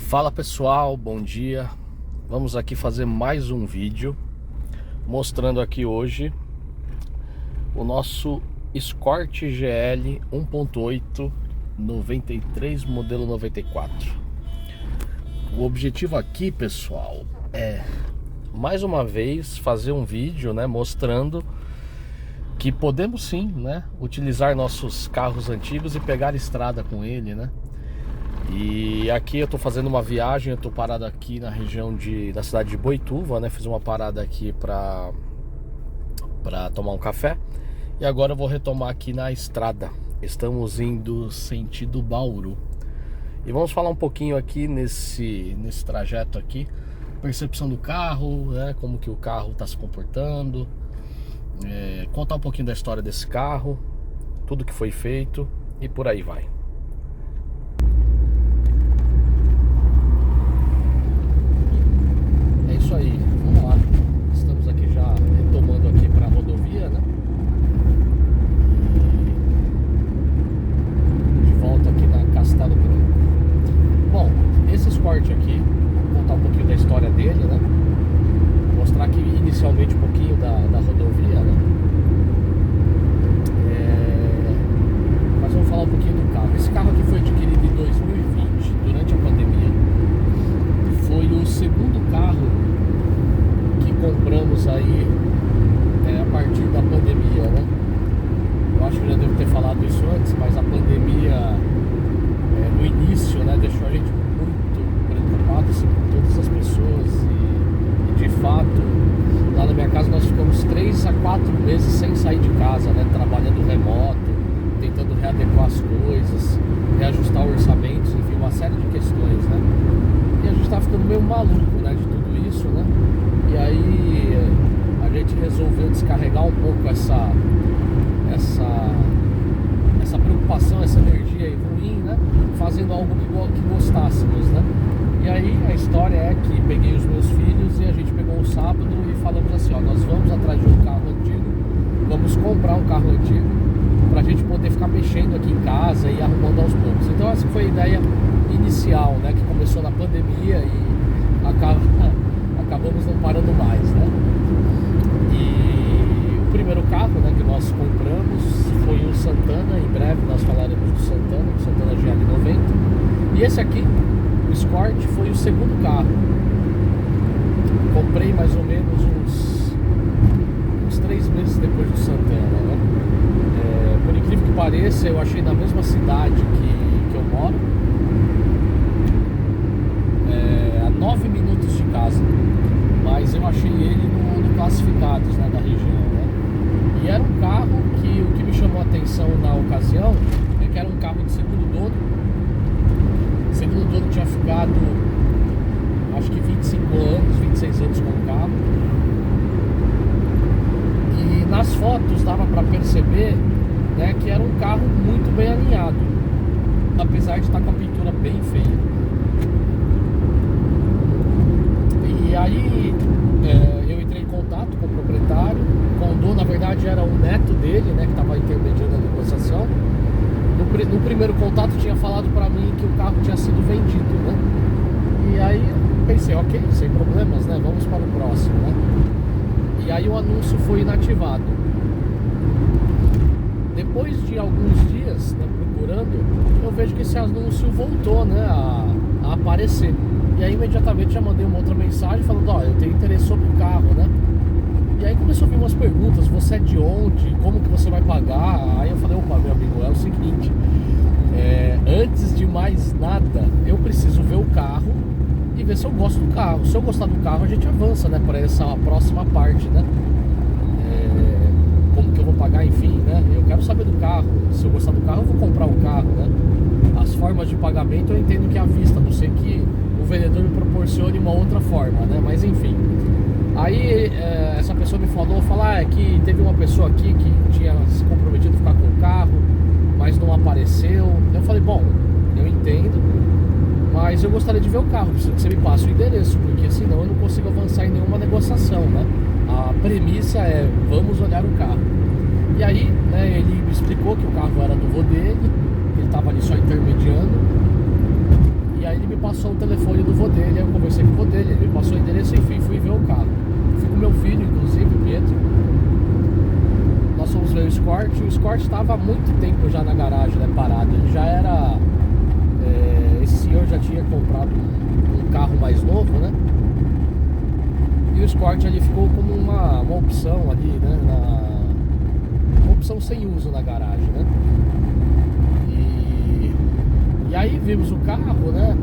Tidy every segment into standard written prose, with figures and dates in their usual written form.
Fala pessoal, bom dia. Vamos aqui fazer mais um vídeo mostrando aqui hoje o nosso Escort GL 1.8 93 modelo 94. O objetivo aqui, pessoal, é mais uma vez fazer um vídeo, mostrando que podemos sim, utilizar nossos carros antigos e pegar estrada com ele, E aqui eu tô fazendo uma viagem, eu tô parado aqui na região da cidade de Boituva, Fiz uma parada aqui pra tomar um café. E agora eu vou retomar aqui na estrada. Estamos indo sentido Bauru. E vamos falar um pouquinho aqui nesse trajeto aqui. Percepção do carro, como que o carro tá se comportando. Contar um pouquinho da história desse carro, tudo que foi feito e por aí vai. É isso aí, vamos lá. Estamos aqui já retomando aqui para a rodovia, De volta aqui na Castelo Branco. Bom, esse Escort aqui, vou contar um pouquinho da história dele, Mostrar aqui inicialmente um pouquinho da rodovia, Mas vamos falar um pouquinho do carro. Esse carro aqui foi adquirido em 2020, durante a pandemia. Foi o segundo carro que compramos aí a partir da pandemia, Eu acho que eu já devo ter falado isso antes, mas a pandemia no início, deixou a gente muito preocupado assim, com todas as pessoas e de fato, lá na minha casa nós ficamos 3 a 4 meses sem sair de casa, trabalhando remoto, tentando readequar as coisas, reajustar orçamentos, enfim, uma série de questões, E a gente tá ficando meio maluco, de tudo isso, E aí a gente resolveu descarregar um pouco essa preocupação, essa energia aí ruim, fazendo algo que gostássemos, E aí a história é que peguei os meus filhos e a gente pegou um sábado e falamos assim, nós vamos atrás de um carro antigo, vamos comprar um carro antigo pra gente poder ficar mexendo aqui em casa e arrumando aos poucos. Então essa foi a ideia inicial, que começou na pandemia e acabamos não parando mais, E o primeiro carro, que nós compramos foi o Santana. Em breve nós falaremos do Santana, o Santana GL90. E esse aqui, o Escort, foi o segundo carro. Comprei mais ou menos uns 3 meses depois do Santana, Por incrível que pareça, eu achei na mesma cidade que eu moro, a 9 minutos de casa, mas eu achei ele no Classificados, da região, E era um carro que o que me chamou a atenção na ocasião é que era um carro de segundo dono. O segundo dono tinha ficado, acho que 25 anos, 26 anos com o carro. E nas fotos dava para perceber, que era um carro muito bem alinhado, apesar de estar com a pintura bem feia. E aí eu entrei em contato com o proprietário, com o dono. Na verdade era o neto dele, que estava intermediando a negociação. No primeiro contato tinha falado para mim que o carro tinha sido vendido, E aí eu pensei, ok, sem problemas, vamos para o próximo, E aí o anúncio foi inativado. Depois de alguns dias procurando, eu vejo que esse anúncio voltou a aparecer. E aí imediatamente já mandei uma outra mensagem falando, eu tenho interesse sobre o carro, E aí começou a vir umas perguntas, você é de onde, como que você vai pagar? Aí eu falei, opa, meu amigo, é o seguinte, antes de mais nada, eu preciso ver o carro e ver se eu gosto do carro. Se eu gostar do carro, a gente avança, para essa próxima parte, como que eu vou pagar, enfim, Eu quero saber do carro. Se eu gostar do carro, eu vou comprar o carro, As formas de pagamento eu entendo que é à vista, a não ser que o vendedor me proporcione uma outra forma, Mas enfim. Aí essa pessoa me falou que teve uma pessoa aqui que tinha se comprometido a ficar com o carro, mas não apareceu. Eu falei, bom, eu entendo, mas eu gostaria de ver o carro, preciso que você me passe o endereço, porque senão eu não consigo avançar em nenhuma negociação, A premissa é, vamos olhar o carro. E aí, ele me explicou que o carro era do vô dele, ele estava ali só intermediando. E aí ele me passou passou o telefone do vô dele, aí eu conversei com o vô dele, ele me passou o endereço, enfim, fui ver o carro. Fui com meu filho, inclusive, o Pedro. Nós fomos ver o Escort estava há muito tempo já na garagem, né, parado. Ele já era... esse senhor já tinha comprado um carro mais novo, né? E o Escort ali ficou como uma opção ali, né? Uma opção sem uso na garagem, né? E aí vimos o carro, né?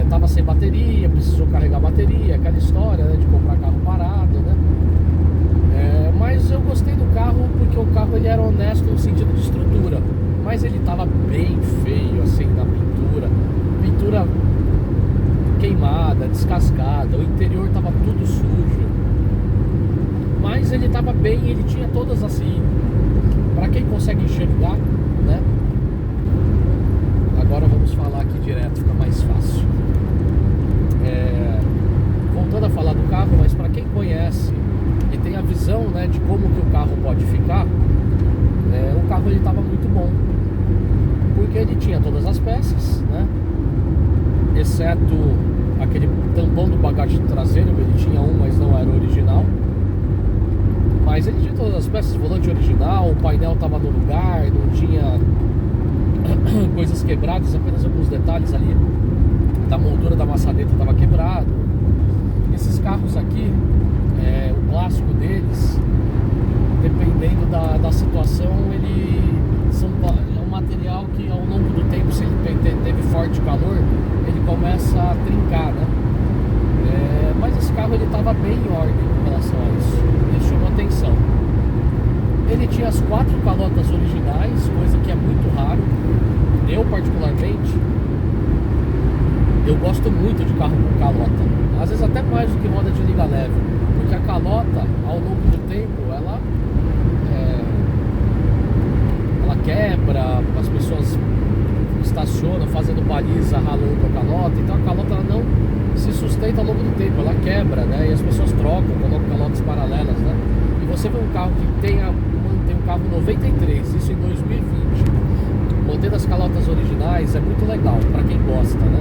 Tava sem bateria, precisou carregar a bateria, aquela história, né, de comprar carro parado, né? Mas eu gostei do carro porque o carro ele era honesto no sentido de estrutura, mas ele tava bem feio assim na pintura queimada, descascada, o interior tava tudo sujo, mas ele tava bem, ele tinha todas assim, para quem consegue enxergar, né? Agora vamos falar aqui direto, fica mais fácil. Voltando a falar do carro, mas para quem conhece e tem a visão, né, de como que o carro pode ficar, o carro ele estava muito bom, porque ele tinha todas as peças, né, exceto aquele tampão do bagagem traseiro, ele tinha um, mas não era original. Mas ele tinha todas as peças, volante original, o painel estava no lugar, não tinha coisas quebradas, apenas alguns detalhes ali da moldura da maçaneta estava quebrado. Esses carros aqui, o clássico deles, dependendo da situação, é um material que ao longo do tempo, se ele teve forte calor, ele começa a trincar, né? Mas esse carro ele estava bem em ordem com relação a isso, ele chamou atenção. Ele tinha as 4 calotas originais, coisa que é muito raro. Eu particularmente, eu gosto muito de carro com calota, às vezes até mais do que roda de liga leve, porque a calota ao longo do tempo ela quebra, as pessoas estacionam fazendo baliza, ralando a calota, então a calota ela não se sustenta ao longo do tempo, ela quebra, né? E as pessoas trocam, colocam calotas paralelas, né? E você vê um carro que tem um carro 93, isso em 2020, mantendo as calotas originais, é muito legal para quem gosta, né?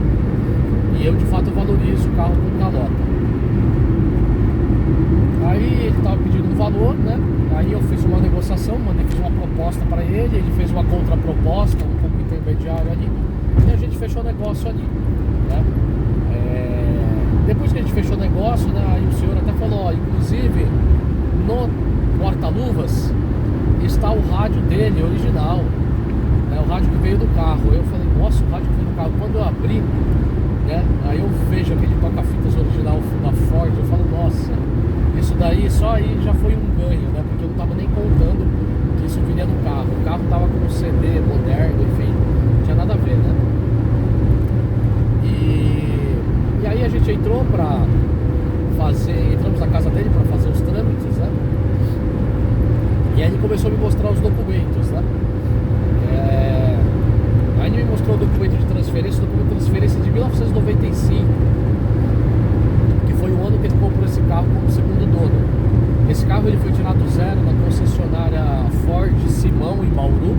E eu de fato valorizo o carro com calota. Aí ele estava pedindo um valor, né? Aí eu fiz uma negociação, fiz uma proposta para ele, ele fez uma contraproposta, um pouco intermediário ali, e a gente fechou o negócio ali, né? Depois que a gente fechou o negócio, né? Aí o senhor até falou, ó, inclusive no porta-luvas está o rádio dele, original, né? O rádio que veio do carro. Eu falei, nossa, o rádio que veio do carro. Quando eu abri, né? Aí eu vejo aquele toca-fitas original da Ford, eu falo, nossa, isso daí, só aí já foi um ganho, né? Porque eu não tava nem contando que isso viria no carro. O carro tava com um CD moderno, enfim, não tinha nada a ver, né? E aí a gente entrou pra entramos na casa dele pra fazer os trâmites, né? E aí ele começou a me mostrar os documentos, né? Aí ele me mostrou o documento de transferência, o documento de transferência de 1995, que foi o ano que ele comprou esse carro como segundo dono. Esse carro ele foi tirado do zero na concessionária Ford Simão, em Bauru.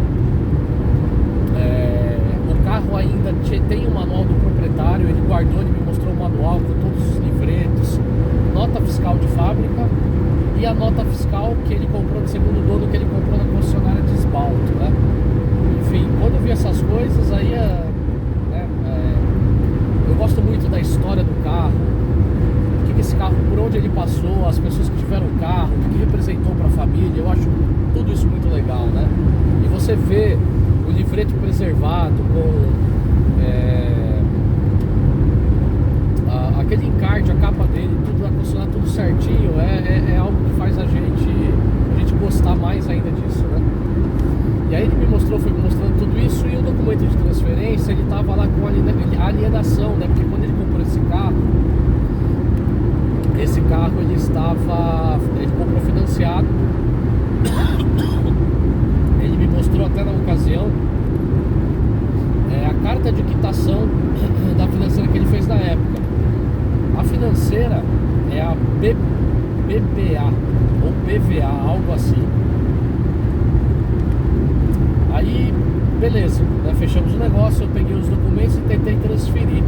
O carro ainda tem o manual do proprietário, ele guardou, ele me mostrou o manual com todos os livretos, nota fiscal de fábrica e a nota fiscal que ele comprou de segundo dono, que ele comprou na concessionária de esbalto, né? Enfim, quando eu vi essas coisas aí, eu gosto muito da história do carro, o que esse carro, por onde ele passou, as pessoas que tiveram o carro, o que representou para a família. Eu acho tudo isso muito legal, né? E você vê o livreto preservado com aquele encarte, a capa dele, tudo funcionar tudo certinho, é algo que faz a gente gostar mais ainda disso, né? E aí ele me mostrou, foi me mostrando tudo isso, e o documento de transferência, ele tava lá com alienação, né? Porque quando ele comprou esse carro ele comprou financiado. Ele me mostrou até na ocasião a carta de quitação da financeira que ele fez na época. A financeira é a BPA ou PVA, algo assim. Aí, beleza, né? Fechamos o negócio, eu peguei os documentos e tentei transferir.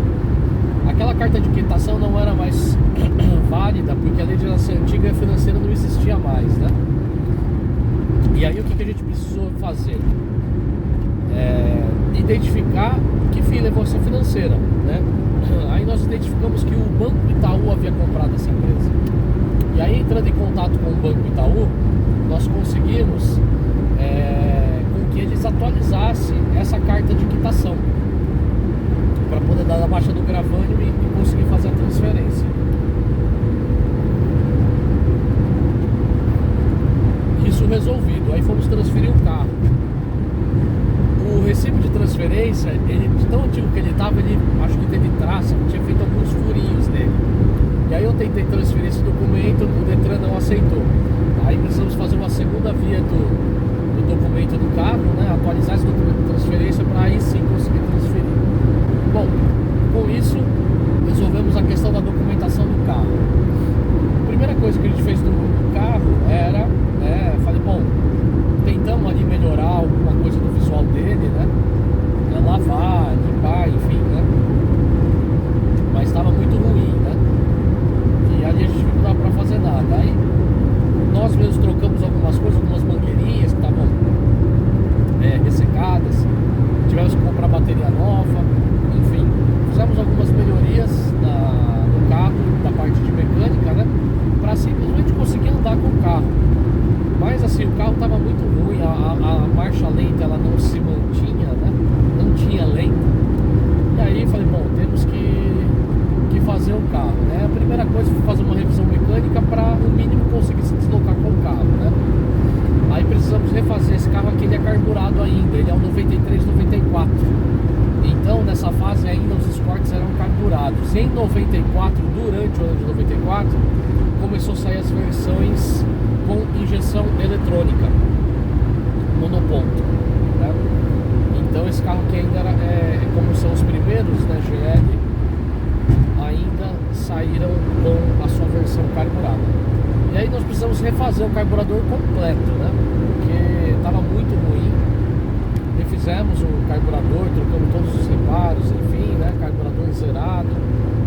ainda, porque a legislação antiga financeira não existia mais, né? E aí o que a gente precisou fazer? Identificar o que fim levou essa financeira, né? Aí nós identificamos que o Banco Itaú havia comprado essa empresa. E aí, entrando em contato com o Banco Itaú, nós conseguimos com que eles atualizassem essa carta de quitação para poder dar a baixa do gravame e conseguir fazer a transferência. Isso resolvido, aí fomos transferir o carro. O recibo de transferência, ele, de tão antigo que ele estava, ele acho que teve traça, tinha feito alguns furinhos nele. E aí eu tentei transferir esse documento, o Detran não aceitou. Aí precisamos fazer uma segunda via do documento do carro, né? Atualizar esse documento de transferência para aí sim conseguir transferir. Bom, com isso resolvemos a questão da documentação do carro. A primeira coisa que a gente fez no carro era, falei, bom, tentamos ali melhorar alguma coisa do visual dele, né? Lavar, limpar, enfim, né? Mas estava muito ruim, né? E ali a gente não dava pra fazer nada. Aí nós mesmos trocamos algumas coisas, algumas mangueirinhas que estavam ressecadas. Tivemos que comprar bateria nova, enfim. Fizemos algumas melhorias no carro, da parte de mecânica, né? Pra simplesmente conseguir andar com o carro. Mas assim, o carro estava muito ruim, a marcha lenta ela não se mantinha, né? Não tinha lenta. E aí falei, bom, temos que fazer o carro, né? A primeira coisa foi fazer uma revisão mecânica para no mínimo conseguir se deslocar com o carro, né? Aí precisamos refazer esse carro aqui, ele é carburado ainda, ele é um 93, 94. Então nessa fase ainda os Escorts eram carburados. Em 94, durante o ano de 94, começou a sair as versões com injeção eletrônica monoponto, né? Então esse carro aqui ainda era, como são os primeiros, né, GL, ainda saíram com a sua versão carburada. E aí nós precisamos refazer o carburador completo, né? Porque estava muito ruim. Refizemos o carburador, trocamos todos os reparos, enfim, né? Carburador zerado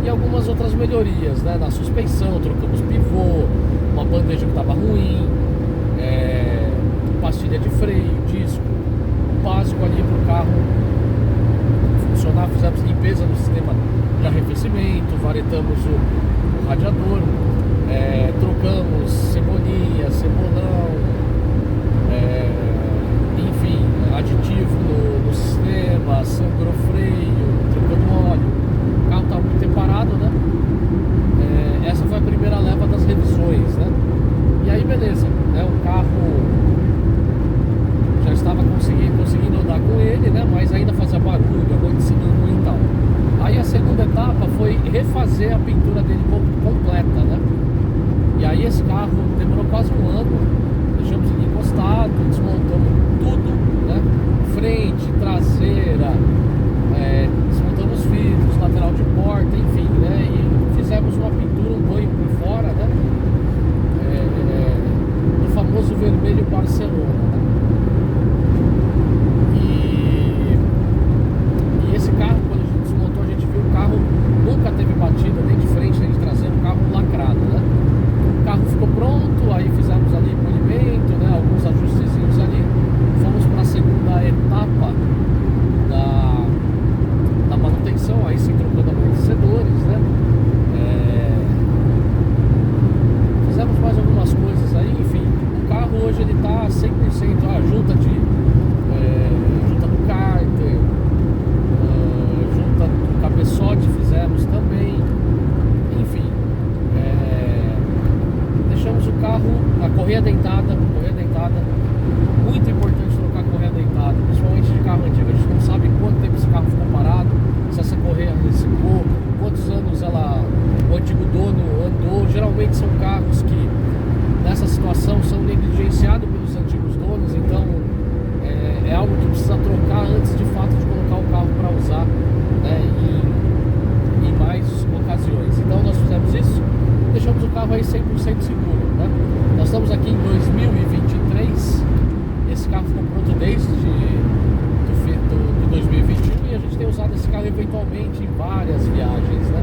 e algumas outras melhorias, né? Na suspensão, trocamos pivô, uma bandeja que estava ruim, pastilha de freio, disco, o básico ali para o carro funcionar. Fizemos limpeza no sistema de arrefecimento, varetamos o radiador, trocamos cebolinha, cebolão, enfim, aditivo no sistema, sangrou freio, trocando óleo. O carro estava muito tempo parado, né? Essa foi a primeira leva das revisões, né? E aí beleza, né? O carro já estava conseguindo andar com ele, né? Mas ainda fazia barulho, amortecedor ruim e tal. Aí a segunda etapa foi refazer a pintura dele completa, né? E aí esse carro demorou quase um ano. Deixamos ele encostado, desmontamos tudo, né? Frente, traseira, desmontamos vidros, lateral de porta, enfim, né? E fizemos uma pintura, um banho por fora, né? Do famoso vermelho Barcelona, né? E esse carro, quando a gente desmontou, a gente viu o carro nunca teve batida, nem de frente, nem de traseiro, o carro lacrado, né? O carro ficou pronto, aí fizemos ali polimento, né? Alguns ajustezinhos ali. Fomos para a segunda etapa da manutenção, aí sim trocando amortecedores, né? Fizemos mais algumas coisas aí, enfim. O carro hoje ele tá 100%, a junta do cárter, junta do cabeçote fizemos também, enfim. Deixamos o carro, a correia dentada, muito importante trocar a correia dentada, principalmente de carro antigo. A gente não sabe quanto tempo esse carro ficou parado, se essa correia ressecou, quantos anos o antigo dono andou. Geralmente são carros que nessa situação são negligenciados pelos antigos donos, então é algo que precisa trocar antes de fato de colocar o carro para usar, né, em mais ocasiões. Então nós fizemos isso, deixamos o carro aí 100% seguro, né? Nós estamos aqui em 2023, esse carro ficou pronto desde de 2021 e a gente tem usado esse carro eventualmente em várias viagens, né?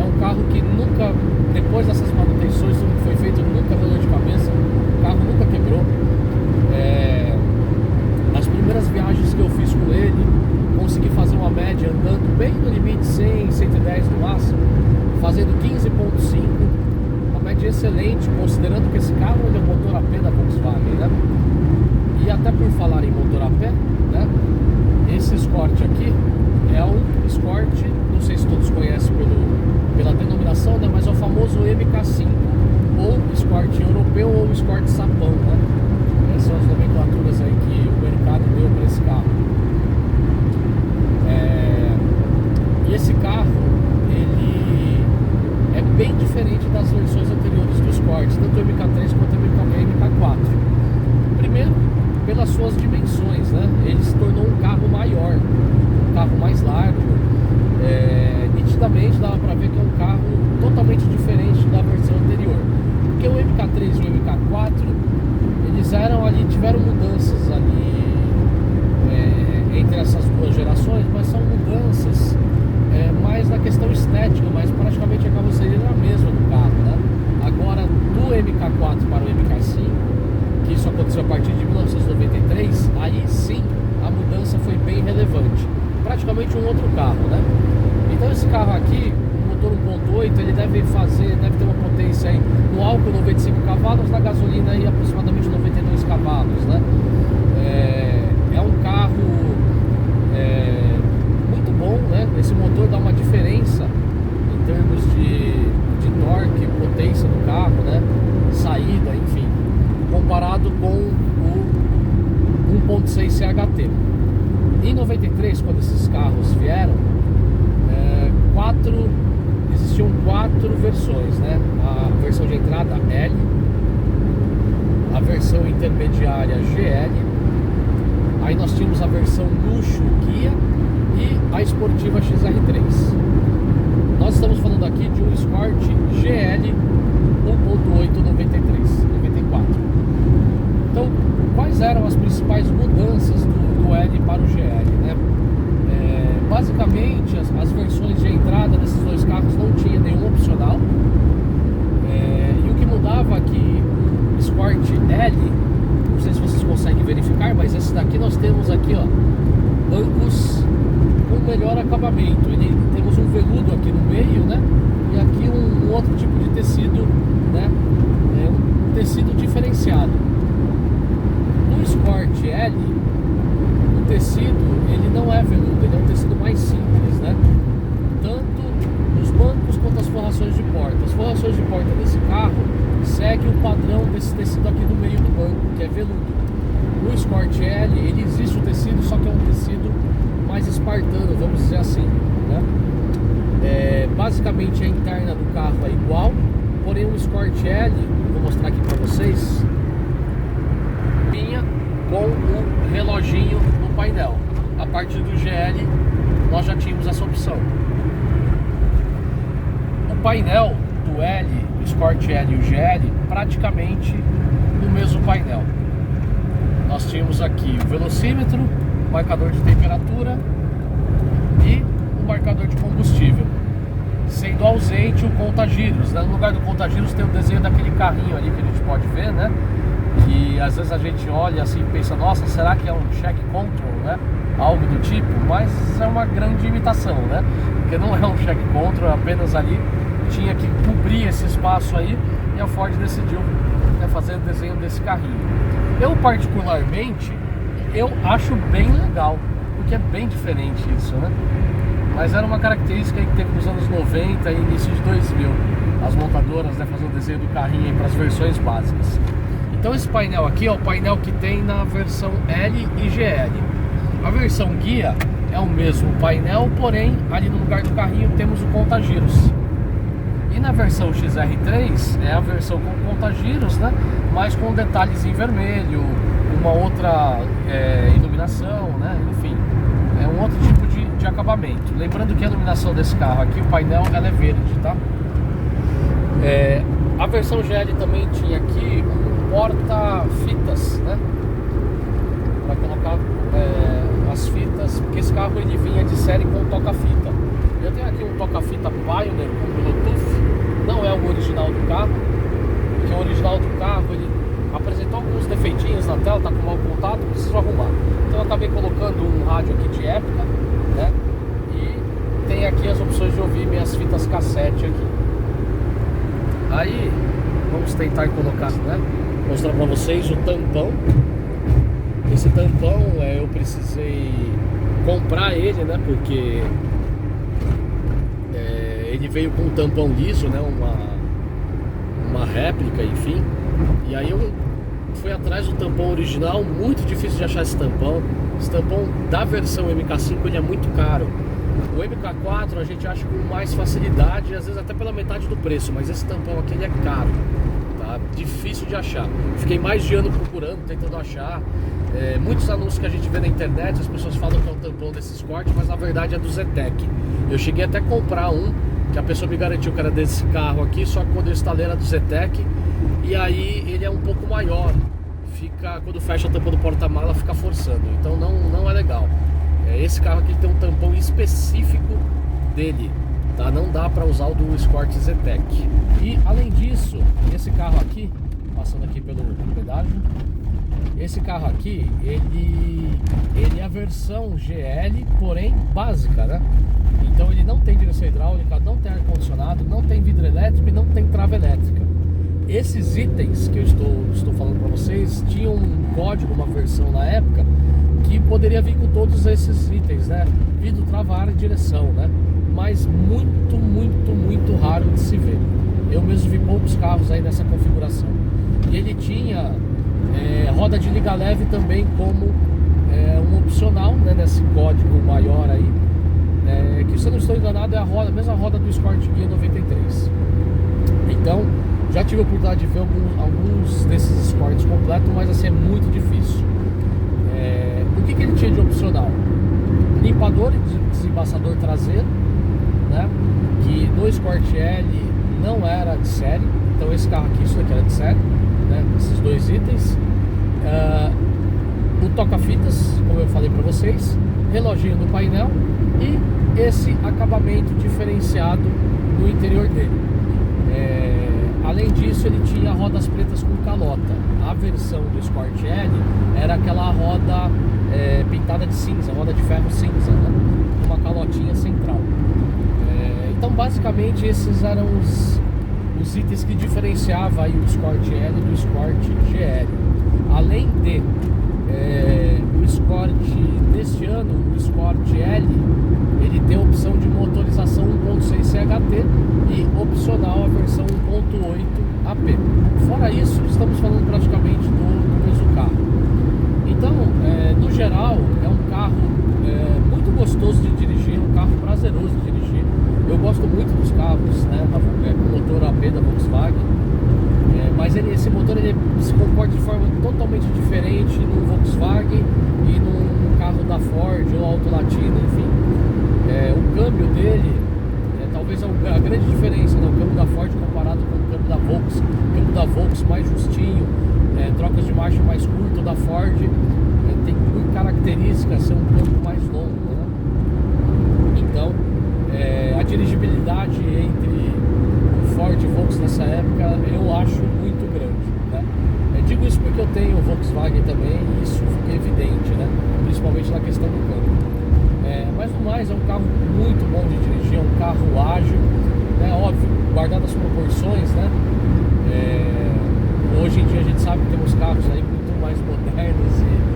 É um carro que nunca, depois dessas manutenções no limite 100, 110 no máximo, fazendo 15.5, uma média excelente, considerando que esse carro ele é um motor a pé da Volkswagen, né? E até por falar em motor a pé, né? Esse Escort aqui é um Escort, não sei se todos conhecem pela denominação, né? Mas é o famoso MK5, ou Escort europeu ou Escort sapão, né? Essas são as nomenclaturas aí que o mercado deu para esse carro. E esse carro, ele é bem diferente das versões anteriores do Escort, tanto o MK3 quanto o MK4. Primeiro, pelas suas dimensões, né? Ele se tornou um carro maior, um carro mais largo. Nitidamente dava para ver que é um carro totalmente diferente da versão anterior. Porque o MK3 e o MK4, eles tiveram mudanças ali entre essas duas gerações, mas são mudanças mais na questão estética, mas praticamente a carroceria era a mesma do carro, né? Agora, do MK4 para o MK5, que isso aconteceu a partir de 1993, aí sim a mudança foi bem relevante, praticamente um outro carro, né? Então esse carro aqui, o motor 1.8, ele deve ter uma potência aí no álcool 95 cavalos, na gasolina aí aproximadamente 92 cavalos, né? É um carro muito bom, né? Esse motor dá uma diferença em termos de torque, potência do carro, né? Saída, enfim, comparado com o 1.6 CHT. Em 93, quando esses carros vieram, existiam 4 versões, né? A versão de entrada L, a versão intermediária GL, aí nós tínhamos a versão luxo Ghia e a esportiva XR3. Nós estamos falando aqui de um Escort GL 1.8 94. Então, quais eram as principais mudanças do L para o GL, né? Basicamente, as versões de entrada desses dois carros não tinha nenhum opcional. E o que mudava aqui, o Escort L, não sei se vocês conseguem verificar, mas esse daqui nós temos aqui, ó, bancos com melhor acabamento. Temos um veludo aqui no meio, né? E aqui um outro tipo de tecido, né? Um tecido diferenciado. No Escort L, o tecido ele não é veludo, ele é um tecido mais simples, né? Tanto nos bancos quanto as forrações de porta. As forrações de porta desse carro seguem o padrão desse tecido aqui no meio do banco, que é veludo. No Escort L, ele existe o tecido, só que é um tecido mais espartano, vamos dizer assim, né? Basicamente a interna do carro é igual, porém o Escort L, vou mostrar aqui para vocês, vinha com o reloginho no painel. A partir do GL nós já tínhamos essa opção. O painel do L, o Escort L e o GL, praticamente no mesmo painel. Nós tínhamos aqui o velocímetro, o marcador de temperatura e o marcador de combustível, sendo ausente o conta-giros, né? No lugar do conta-giros tem o desenho daquele carrinho ali que a gente pode ver, né? E às vezes a gente olha assim e pensa, nossa, será que é um check control, né? Algo do tipo, mas é uma grande imitação, né? Porque não é um check control, apenas ali tinha que cobrir esse espaço aí e a Ford decidiu, né, fazer o desenho desse carrinho. Eu particularmente, eu acho bem legal, porque é bem diferente isso, né? Mas era uma característica que teve nos anos 90 e início de 2000, as montadoras, né, fazendo o desenho do carrinho para as versões básicas. Então esse painel aqui é o painel que tem na versão L e GL. A versão Ghia é o mesmo painel, porém ali no lugar do carrinho temos o conta-giros. E na versão XR3 é a versão com conta-giros, né? Mas com detalhes em vermelho, uma outra iluminação, né? Enfim, é um outro tipo de acabamento. Lembrando que a iluminação desse carro aqui, o painel, ela é verde, tá? A versão GL também tinha aqui um porta-fitas, né? Para colocar as fitas, porque esse carro ele vinha de série com toca-fita. Eu tenho aqui um toca-fita Pioneer com Bluetooth, não é o original do carro, porque o original do carro ele apresentou alguns defeitinhos na tela, tá com mau contato, preciso arrumar. Então eu acabei colocando um rádio aqui de época, né? E tem aqui as opções de ouvir minhas fitas cassete aqui. Aí, vamos tentar colocar, né? Mostrar pra vocês o tampão. Esse tampão, eu precisei comprar ele, né? Porque ele veio com um tampão liso, né? Uma réplica, enfim. E aí eu fui atrás do tampão original, muito difícil de achar esse tampão. Esse tampão da versão MK5 ele é muito caro. O MK4 a gente acha com mais facilidade, às vezes até pela metade do preço, mas esse tampão aqui ele é caro, tá? Difícil de achar. Fiquei mais de ano procurando, tentando achar. Muitos anúncios que a gente vê na internet, as pessoas falam que é o tampão desse Escort, mas na verdade é do Zetec. Eu cheguei até a comprar um, que a pessoa me garantiu que era desse carro aqui, só que quando eu instalei era do Zetec. E aí ele é um pouco maior, quando fecha a tampa do porta-mala fica forçando, então não é legal. Esse carro aqui tem um tampão específico dele, tá? Não dá para usar o do Escort Zetec. E além disso, esse carro aqui, passando aqui pelo pedágio, esse carro aqui, ele é a versão GL, porém básica, né? Então ele não tem direção hidráulica, não tem ar-condicionado, não tem vidro elétrico e não tem trava elétrica. Esses itens que eu estou falando para vocês tinham um código, uma versão na época que poderia vir com todos esses itens, né? Vidro, trava, ar e direção, né? Mas muito raro de se ver. Eu mesmo vi poucos carros aí nessa configuração. E ele tinha roda de liga leve também como um opcional, né? Nesse código maior aí, que se eu não estou enganado é a mesma roda do Escort Guia 93. Então já tive a oportunidade de ver alguns desses Escorts completos, mas assim é muito difícil. O que ele tinha de opcional? Limpador e desembaçador traseiro, né? Que no Escort L não era de série. Então esse carro aqui, isso aqui era de série, né? Esses dois itens. O toca-fitas, como eu falei para vocês, reloginho no painel e esse acabamento diferenciado no interior dele. Além disso, ele tinha rodas pretas com calota. A versão do Escort L era aquela roda pintada de cinza, roda de ferro cinza, né? Uma calotinha central. Então, basicamente, esses eram os itens que diferenciavam aí o Escort L do Escort GL. Além de o Escort deste ano, o Escort L, ele tem a opção de motorização 1.6 CHT e opcional a versão 1.8 AP. Fora isso, estamos falando praticamente do mesmo carro. Então, no geral, é um carro muito gostoso de dirigir, um carro prazeroso de dirigir. Eu gosto muito dos carros, né, com motor AP da Volkswagen. Mas esse motor ele se comporta de forma totalmente diferente no Volkswagen e no carro da Ford ou Auto Latina, enfim. O câmbio dele, talvez a grande diferença, né? O câmbio da Ford comparado com o câmbio da Volks. O câmbio da Volks mais justinho, trocas de marcha mais curtas. O da Ford tem por característica ser um câmbio mais longo, né? Então, a dirigibilidade entre Ford e Volks nessa época eu acho muito grande, né? Eu digo isso porque eu tenho Volkswagen também e isso fica evidente, né? Principalmente na questão do câmbio. Mas no mais é um carro muito bom de dirigir, é um carro ágil, né? Óbvio, guardado as proporções, né? Hoje em dia a gente sabe que temos carros aí muito mais modernos e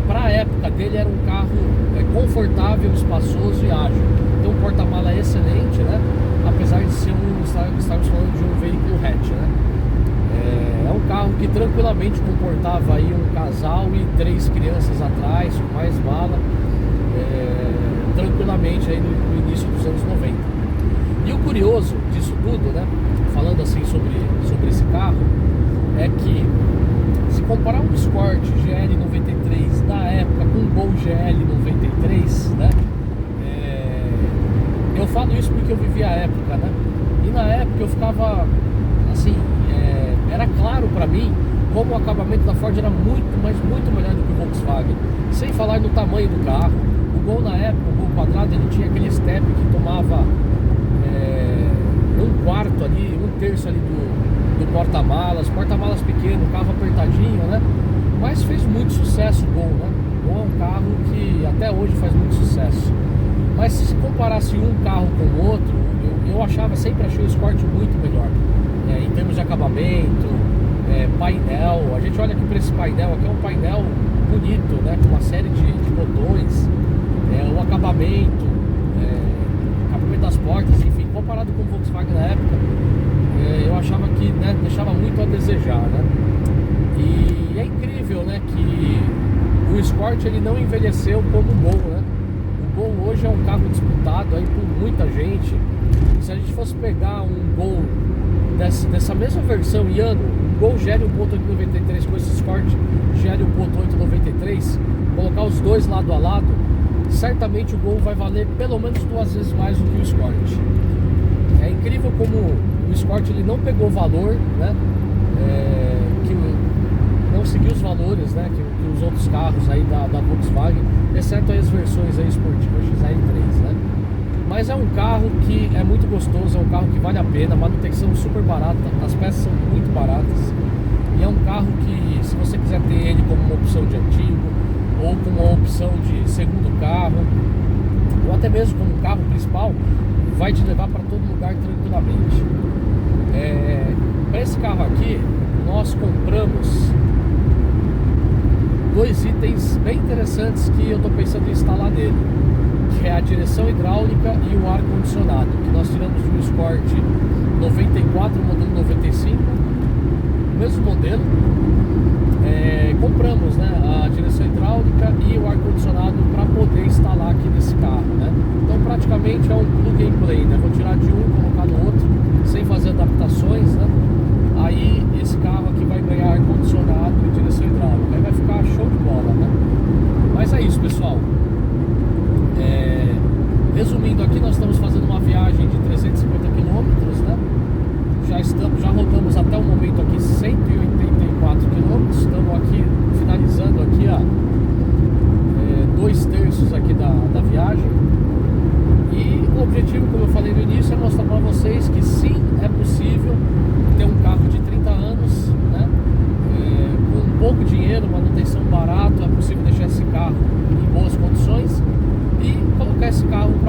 para a época dele era um carro confortável, espaçoso e ágil. Tem um porta-mala excelente, né? Apesar de ser estamos falando de um veículo hatch, né? É um carro que tranquilamente comportava aí um casal e 3 crianças atrás, com mais mala, tranquilamente aí no início dos anos 90. E o curioso disso tudo, né? Falando assim sobre esse carro, é que se comparar um Escort GL 93 da época com um Gol GL 93, né? Eu falo isso porque eu vivi a época, né? E na época eu ficava assim, era claro pra mim como o acabamento da Ford era muito, mas muito melhor do que o Volkswagen. Sem falar no tamanho do carro. O Gol na época, o Gol quadrado, ele tinha aquele step que tomava 1/4 ali, 1/3 ali do porta-malas, porta-malas pequeno, carro apertadinho, né? Mas fez muito sucesso o Gol, né? O Gol é um carro que até hoje faz muito sucesso. Mas se comparasse um carro com o outro, eu sempre achei o Escort muito melhor, em termos de acabamento, painel. A gente olha aqui para esse painel, aqui é um painel bonito, né, com uma série de botões, o acabamento das portas, enfim, comparado com o Volkswagen na época, eu achava que, né, deixava muito a desejar, né? E é incrível, né, que o Escort ele não envelheceu como o Gol, né? O Gol hoje é um carro disputado aí por muita gente. E se a gente fosse pegar um Gol dessa mesma versão e ano, o Gol GL 1.8 93 com esse Escort GL 1.8 93, colocar os dois lado a lado, certamente o Gol vai valer pelo menos 2 vezes mais do que o Escort. É incrível como o Escort ele não pegou valor, né? Que não seguiu os valores, né, que os outros carros aí da Volkswagen, exceto aí as versões aí esportivas XR3, né? Mas é um carro que é muito gostoso, é um carro que vale a pena, a manutenção super barata, as peças são muito baratas. E é um carro que, se você quiser ter ele como uma opção de antigo, ou como uma opção de segundo carro, ou até mesmo como carro principal, vai te levar para todo lugar tranquilamente. Para esse carro aqui, nós compramos 2 itens bem interessantes que eu estou pensando em instalar nele, que é a direção hidráulica e o ar-condicionado, que nós tiramos de um Escort 94, modelo 95, o mesmo modelo. Compramos, né, a direção hidráulica e o ar-condicionado para poder instalar aqui nesse carro, né? Então praticamente é um plug and play, né? Vou tirar de um e colocar no outro sem fazer adaptações, né? Aí esse carro aqui vai ganhar ar-condicionado e direção hidráulica, aí vai ficar show de bola, né? Mas é isso, pessoal. Resumindo aqui, nós estamos fazendo uma viagem de 350 km, né? Já rodamos até o momento aqui 184 km. Estamos aqui finalizando aqui 2/3 aqui da viagem. E o objetivo, como eu falei no início, é mostrar para vocês que sim, é possível ter um carro de 30 anos, né? Com pouco dinheiro, manutenção barato, é possível deixar esse carro em boas condições e colocar esse carro para